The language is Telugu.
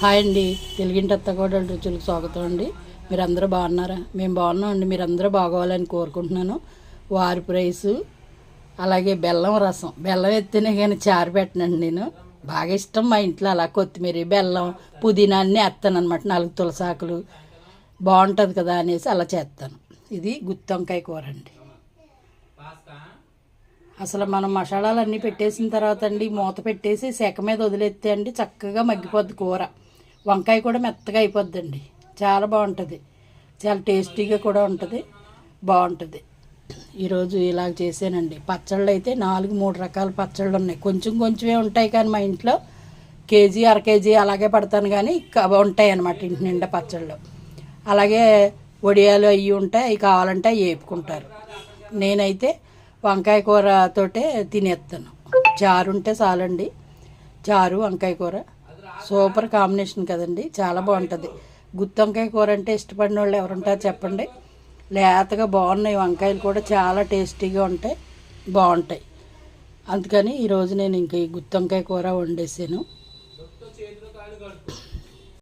హాయ్ అండి, తెలుగింటి అత్తకోడల రుచులకు స్వాగతం అండి. మీరందరూ బాగున్నారా? మేము బాగున్నాం అండి. మీరందరూ బాగోవాలని కోరుకుంటున్నాను. వారిపు రైసు, అలాగే బెల్లం రసం. బెల్లం ఎత్తేనే కానీ చారు పెట్టనండి. నేను బాగా ఇష్టం మా ఇంట్లో. అలా కొత్తిమీర, బెల్లం, పుదీనా అన్నీ వేస్తాను అనమాట. 4 తులసాకులు బాగుంటుంది కదా అనేసి అలా చేస్తాను. ఇది గుత్తి వంకాయ కూర అండి. అసలు మనం మసాలాలన్నీ పెట్టేసిన తర్వాత అండి మూత పెట్టేసి సెక మీద వదిలేస్తే అండి చక్కగా మగ్గిపోద్ది కూర. వంకాయ కూడా మెత్తగా అయిపోద్దండి. చాలా బాగుంటుంది, చాలా టేస్టీగా కూడా ఉంటుంది, బాగుంటుంది. ఈరోజు ఇలాగ చేసానండి. పచ్చళ్ళు అయితే 3 రకాల పచ్చళ్ళు ఉన్నాయి. కొంచెం కొంచెమే ఉంటాయి కానీ మా ఇంట్లో కేజీ, అర కేజీ అలాగే పడతాను కానీ ఉంటాయి అన్నమాట ఇంటి నిండా పచ్చళ్ళు. అలాగే వడియాలు అవి ఉంటాయి, అవి కావాలంటే అవి వేపుకుంటారు. నేనైతే వంకాయ కూరతోటే తినేస్తాను. చారు ఉంటే చాలండి. చారు వంకాయ కూర సూపర్ కాంబినేషన్ కదండి, చాలా బాగుంటుంది. గుత్తి వంకాయ కూర అంటే ఇష్టపడిన వాళ్ళు ఎవరుంటారు చెప్పండి. లేతగా బాగున్నాయి వంకాయలు కూడా, చాలా టేస్టీగా ఉంటాయి, బాగుంటాయి. అందుకని ఈరోజు నేను ఇంక ఈ గుత్తి వంకాయ కూర వండేసాను.